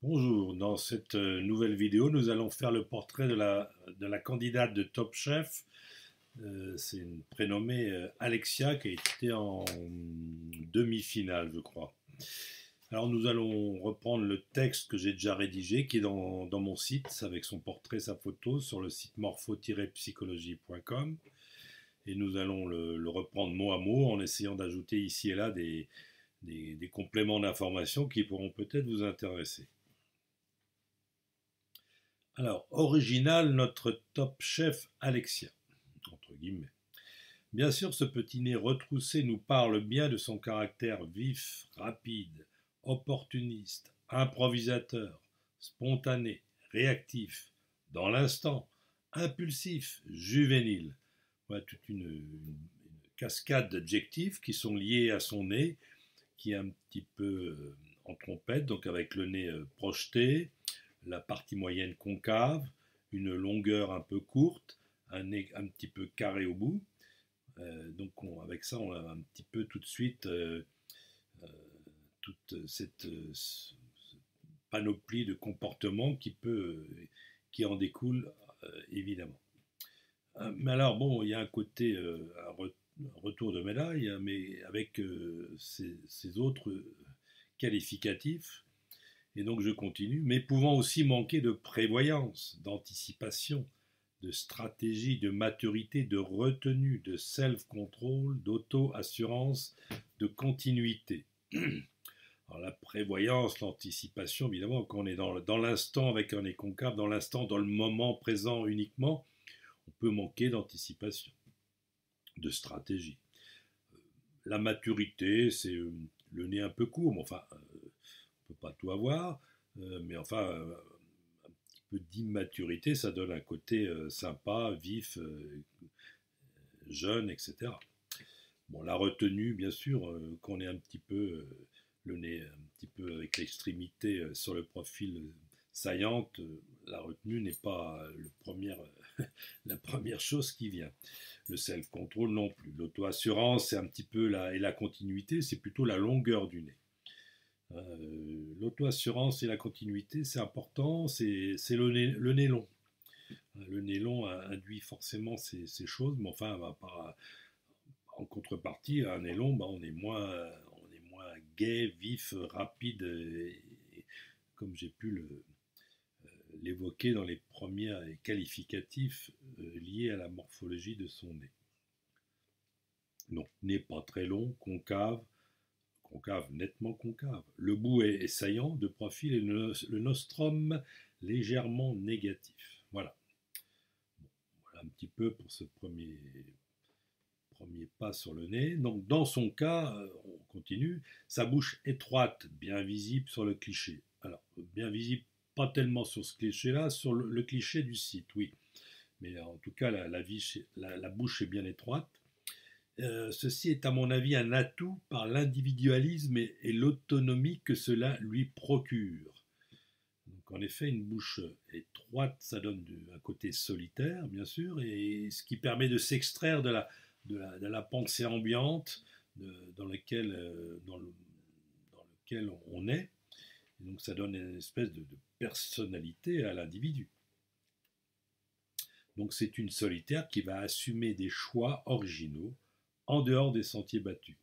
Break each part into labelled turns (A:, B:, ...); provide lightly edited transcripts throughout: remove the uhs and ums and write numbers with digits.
A: Bonjour, dans cette nouvelle vidéo, nous allons faire le portrait de la candidate de Top Chef. C'est une prénommée Alexia qui a été en demi-finale, je crois. Alors nous allons reprendre le texte que j'ai déjà rédigé, qui est dans mon site, avec son portrait, sa photo, sur le site morpho-psychologie.com. Et nous allons le reprendre mot à mot en essayant d'ajouter ici et là des compléments d'information qui pourront peut-être vous intéresser. Alors, original, notre top chef Alexia, entre guillemets. Bien sûr, ce petit nez retroussé nous parle bien de son caractère vif, rapide, opportuniste, improvisateur, spontané, réactif, dans l'instant, impulsif, juvénile. Voilà toute une cascade d'adjectifs qui sont liés à son nez, qui est un petit peu en trompette, donc avec le nez projeté, la partie moyenne concave, une longueur un peu courte, un nez un petit peu carré au bout. Avec ça, on a un petit peu tout de suite toute cette panoplie de comportements qui en découle évidemment. Mais alors bon, il y a un côté, un retour de médaille, hein, mais avec ces autres qualificatifs. Et donc je continue, mais pouvant aussi manquer de prévoyance, d'anticipation, de stratégie, de maturité, de retenue, de self-control, d'auto-assurance, de continuité. Alors la prévoyance, l'anticipation, évidemment, quand on est dans l'instant avec un nez concave, dans l'instant, dans le moment présent uniquement, on peut manquer d'anticipation, de stratégie. La maturité, c'est le nez un peu court, mais enfin, on peut pas tout avoir, mais enfin, un petit peu d'immaturité, ça donne un côté sympa, vif, jeune, etc. Bon, la retenue, bien sûr, quand on est un petit peu le nez un petit peu avec l'extrémité sur le profil saillante, la retenue n'est pas la première chose qui vient. Le self-control non plus. L'auto-assurance, c'est un petit peu et la continuité, c'est plutôt la longueur du nez. L'auto-assurance et la continuité, c'est important, c'est le nez long. Le nez long induit forcément ces choses, mais enfin, en contrepartie, un nez long, on est moins gai, vif, rapide, comme j'ai pu l'évoquer dans les premiers qualificatifs liés à la morphologie de son nez. Donc, nez pas très long, concave, nettement concave. Le bout est saillant de profil et le nostrum légèrement négatif. Voilà. Bon, voilà un petit peu pour ce premier pas sur le nez. Donc dans son cas, on continue, sa bouche étroite, bien visible sur le cliché. Alors, bien visible, pas tellement sur ce cliché-là, sur le cliché du site, oui. Mais en tout cas, la bouche est bien étroite. Ceci est à mon avis un atout par l'individualisme et l'autonomie que cela lui procure. Donc en effet, une bouche étroite, ça donne un côté solitaire, bien sûr, et ce qui permet de s'extraire de la pensée ambiante dans lequel on est. Et donc ça donne une espèce de personnalité à l'individu. Donc c'est une solitaire qui va assumer des choix originaux en dehors des sentiers battus,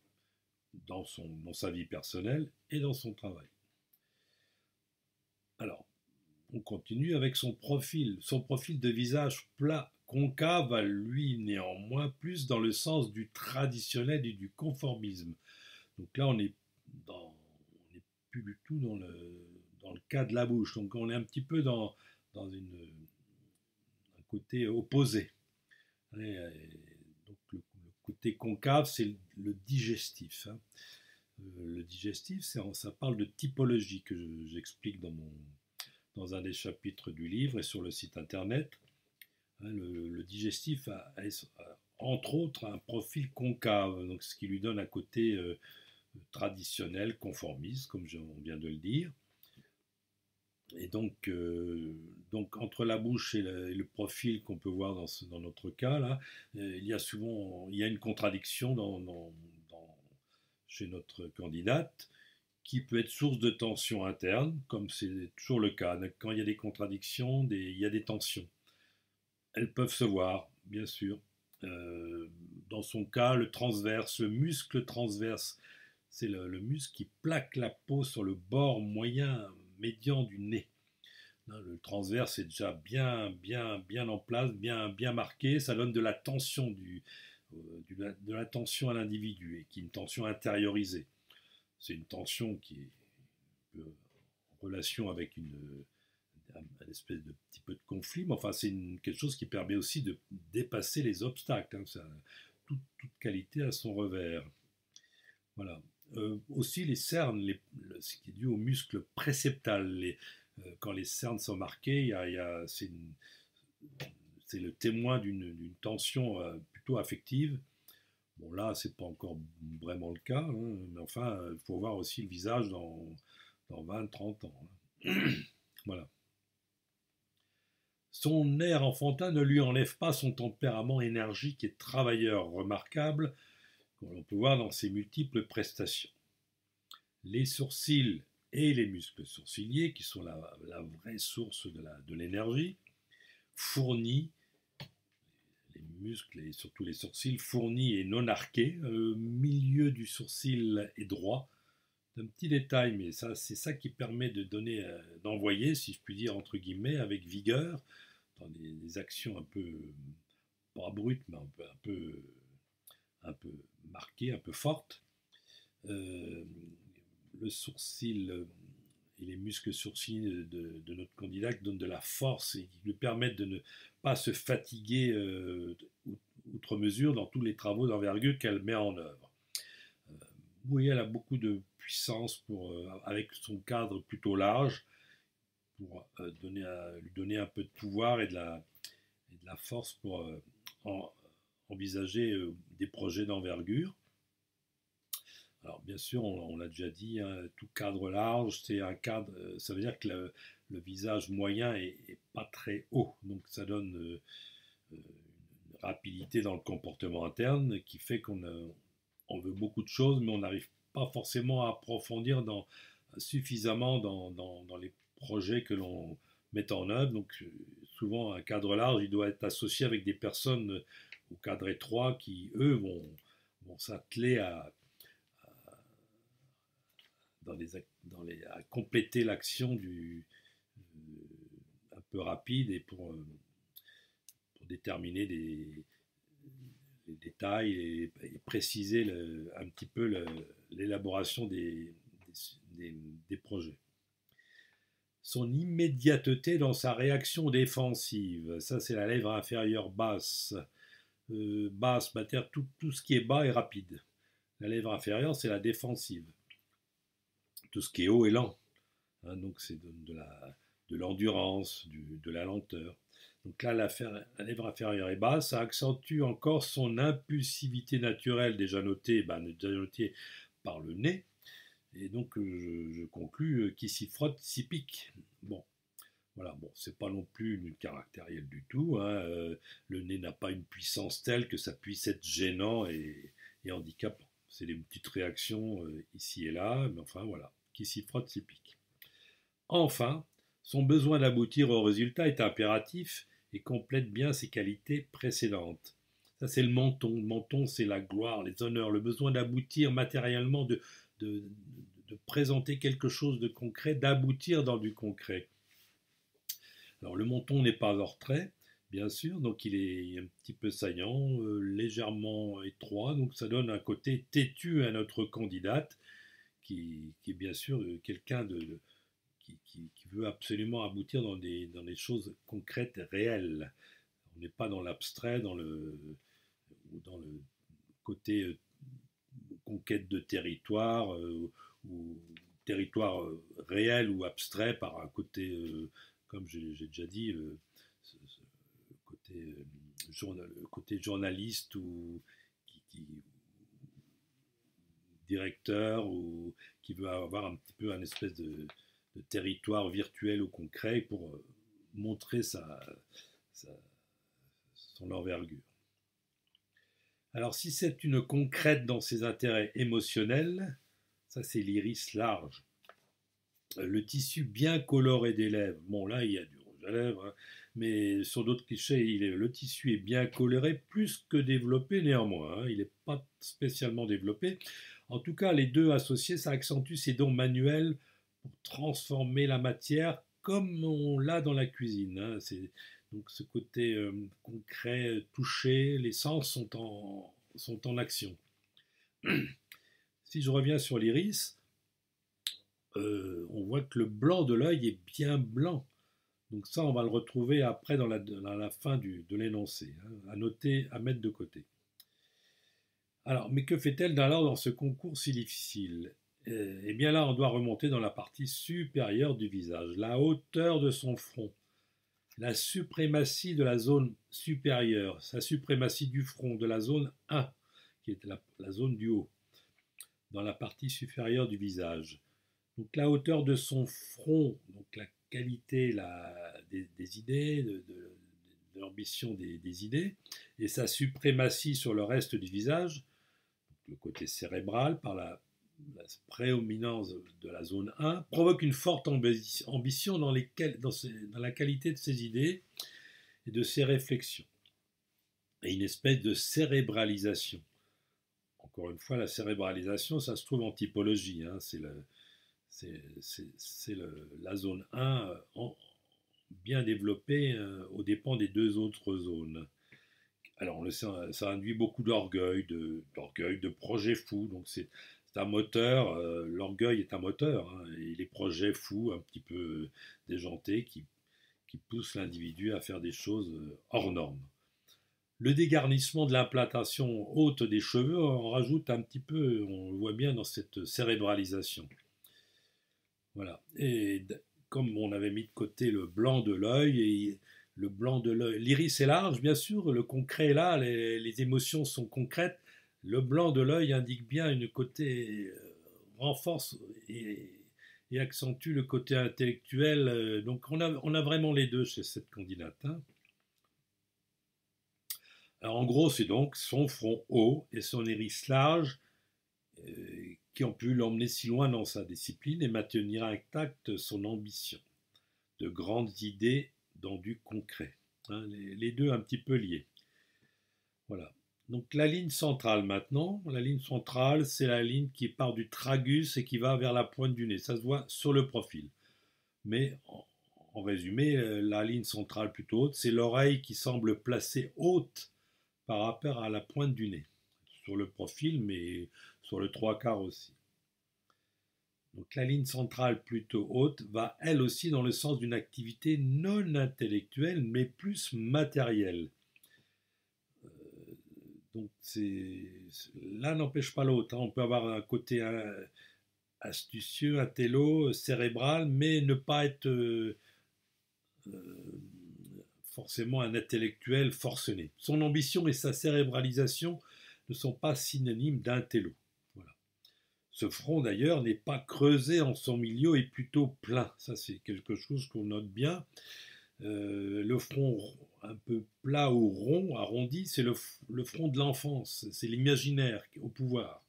A: dans sa vie personnelle et dans son travail. Alors, on continue avec son profil. Son profil de visage plat, concave, va lui néanmoins plus dans le sens du traditionnel et du conformisme. Donc là, on n'est plus du tout dans le cas de la bouche. Donc on est un petit peu dans un côté opposé. Donc le côté concave, c'est le digestif. Hein. Le digestif, ça parle de typologie que j'explique dans un des chapitres du livre et sur le site internet. Hein, le digestif a entre autres un profil concave, donc ce qui lui donne un côté traditionnel, conformiste, comme on vient de le dire. Et donc entre la bouche et le profil qu'on peut voir dans notre cas, là, il y a une contradiction chez notre candidate qui peut être source de tensions internes, comme c'est toujours le cas. Quand il y a des contradictions, il y a des tensions. Elles peuvent se voir, bien sûr. Dans son cas, le transverse, le muscle transverse, c'est le muscle qui plaque la peau sur le bord moyen médian du nez. Le transverse est déjà bien en place, bien marqué. Ça donne de la tension, de la tension à l'individu et qui est une tension intériorisée. C'est une tension qui est en relation avec une espèce de petit peu de conflit, mais enfin c'est quelque chose qui permet aussi de dépasser les obstacles. Toute qualité a son revers. Voilà. Aussi les cernes, ce qui est dû au muscle préceptal. Quand les cernes sont marquées, c'est le témoin d'une tension plutôt affective. Bon là, c'est pas encore vraiment le cas, hein, mais enfin, il faut voir aussi le visage dans 20-30 ans. Hein. Voilà. Son air enfantin ne lui enlève pas son tempérament énergique et travailleur remarquable, comme l'on peut voir dans ses multiples prestations. Les sourcils et les muscles sourciliers, qui sont la vraie source de l'énergie, fournis, les muscles et surtout les sourcils, fournis et non arqués, le milieu du sourcil est droit. C'est un petit détail, mais c'est ça qui permet d'envoyer, si je puis dire, entre guillemets, avec vigueur, dans des actions un peu, pas brutes, mais un peu marquées, un peu fortes. Le sourcil et les muscles sourciliers de notre candidat qui donnent de la force et qui lui permettent de ne pas se fatiguer outre mesure dans tous les travaux d'envergure qu'elle met en œuvre. Oui, elle a beaucoup de puissance avec son cadre plutôt large pour lui donner un peu de pouvoir et de la force pour envisager des projets d'envergure. Alors bien sûr, on l'a déjà dit, hein, tout cadre large, c'est un cadre, ça veut dire que le visage moyen est pas très haut, donc ça donne une rapidité dans le comportement interne qui fait qu'on veut beaucoup de choses, mais on n'arrive pas forcément à approfondir suffisamment dans les projets que l'on met en œuvre. Donc souvent un cadre large, il doit être associé avec des personnes au cadre étroit qui, eux, vont s'atteler à compléter l'action un peu rapide et pour déterminer les détails et préciser un petit peu l'élaboration des projets. Son immédiateté dans sa réaction défensive, ça c'est la lèvre inférieure basse. Basse, tout ce qui est bas est rapide. La lèvre inférieure, c'est la défensive. Tout ce qui est haut est lent. Hein, donc c'est de l'endurance, de la lenteur. Donc là, la lèvre inférieure est basse, ça accentue encore son impulsivité naturelle, déjà notée par le nez. Et donc je conclus, qui s'y frotte, s'y pique. Bon, voilà, bon, c'est pas non plus une caractérielle du tout. Hein, le nez n'a pas une puissance telle que ça puisse être gênant et handicapant. C'est des petites réactions ici et là, mais enfin voilà, qui s'y frotte, s'y pique. Enfin, son besoin d'aboutir au résultat est impératif et complète bien ses qualités précédentes. Ça, c'est le menton. Le menton, c'est la gloire, les honneurs, le besoin d'aboutir matériellement, de présenter quelque chose de concret, d'aboutir dans du concret. Alors, le menton n'est pas en retrait, bien sûr, donc il est un petit peu saillant, légèrement étroit, donc ça donne un côté têtu à notre candidate, qui est bien sûr quelqu'un qui veut absolument aboutir dans des choses concrètes et réelles. On n'est pas dans l'abstrait, dans le côté conquête de territoire ou territoire réel ou abstrait par un côté, comme j'ai déjà dit, le côté journaliste ou directeur ou qui veut avoir un petit peu un espèce de territoire virtuel ou concret pour montrer son envergure. Alors si c'est une concrète dans ses intérêts émotionnels, Ça, c'est l'iris large. Le tissu bien coloré des lèvres. Bon, là, il y a du rouge à lèvres, hein, mais sur d'autres clichés, le tissu est bien coloré, plus que développé néanmoins, hein. Il n'est pas spécialement développé. En tout cas, les deux associés, ça accentue ces dons manuels pour transformer la matière comme on l'a dans la cuisine, hein. C'est donc ce côté concret, touché, les sens sont en action. Si je reviens sur l'iris, on voit que le blanc de l'œil est bien blanc. Donc ça, on va le retrouver après dans la fin de l'énoncé, hein, à noter, à mettre de côté. Alors, mais que fait-elle alors dans ce concours si difficile? Eh bien là, on doit remonter dans la partie supérieure du visage, la hauteur de son front, la suprématie de la zone supérieure, sa suprématie du front, de la zone 1, qui est la zone du haut, dans la partie supérieure du visage. Donc la hauteur de son front, donc la qualité des idées, de l'ambition des idées, et sa suprématie sur le reste du visage, le côté cérébral, par la prédominance de la zone 1, provoque une forte ambition dans la qualité de ses idées et de ses réflexions, et une espèce de cérébralisation. Encore une fois, la cérébralisation, ça se trouve en typologie, hein, c'est la zone 1 bien développée aux dépens des deux autres zones. Alors, on le sait, ça induit beaucoup d'orgueil, de projets fous. Donc, c'est un moteur. L'orgueil est un moteur, hein, et les projets fous, un petit peu déjantés, qui poussent l'individu à faire des choses hors normes. Le dégarnissement de l'implantation haute des cheveux en rajoute un petit peu, on le voit bien dans cette cérébralisation. Voilà. Et comme on avait mis de côté le blanc de l'œil, et le blanc de l'œil, l'iris est large, bien sûr, le concret est là, les émotions sont concrètes. Le blanc de l'œil indique bien une côté, renforce et accentue le côté intellectuel. Donc on a vraiment les deux chez cette candidate, hein. Alors, en gros, c'est donc son front haut et son iris large qui ont pu l'emmener si loin dans sa discipline et maintenir intacte son ambition. De grandes idées dans du concret, hein, les deux un petit peu liés. Voilà. Donc la ligne centrale maintenant, la ligne centrale, c'est la ligne qui part du tragus et qui va vers la pointe du nez. Ça se voit sur le profil. Mais en résumé, la ligne centrale plutôt haute, c'est l'oreille qui semble placée haute par rapport à la pointe du nez. Sur le profil, mais sur le trois quarts aussi. Donc la ligne centrale plutôt haute va elle aussi dans le sens d'une activité non intellectuelle mais plus matérielle. Donc l'un n'empêche pas l'autre, hein. On peut avoir un côté astucieux, intello, cérébral, mais ne pas être forcément un intellectuel forcené. Son ambition et sa cérébralisation ne sont pas synonymes d'intello. Voilà. Ce front d'ailleurs n'est pas creusé en son milieu et plutôt plein. Ça c'est quelque chose qu'on note bien. Le front un peu plat ou rond, arrondi, c'est le front de l'enfance, c'est l'imaginaire au pouvoir.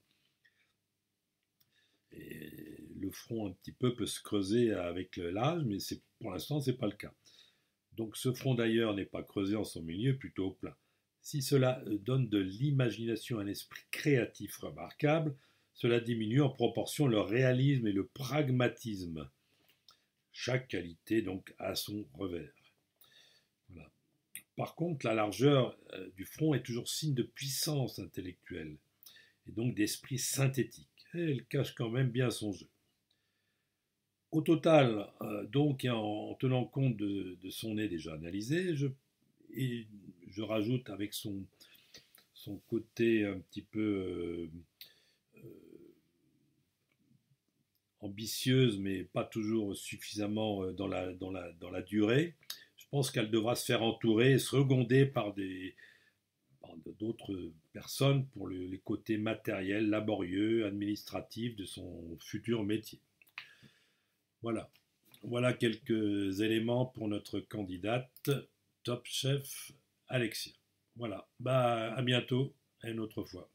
A: Et le front un petit peu peut se creuser avec l'âge, mais pour l'instant c'est pas le cas. Donc ce front d'ailleurs n'est pas creusé en son milieu, plutôt plat. Si cela donne de l'imagination, un esprit créatif remarquable, cela diminue en proportion le réalisme et le pragmatisme. Chaque qualité donc a son revers. Voilà. Par contre, la largeur du front est toujours signe de puissance intellectuelle et donc d'esprit synthétique. Et elle cache quand même bien son jeu. Au total, donc, en tenant compte de son nez déjà analysé, je rajoute avec son côté un petit peu ambitieuse, mais pas toujours suffisamment dans la durée. Je pense qu'elle devra se faire entourer et se seconder par d'autres personnes pour les côtés matériels, laborieux, administratifs de son futur métier. Voilà. Voilà quelques éléments pour notre candidate Top Chef Alexia. Voilà. À bientôt, à une autre fois.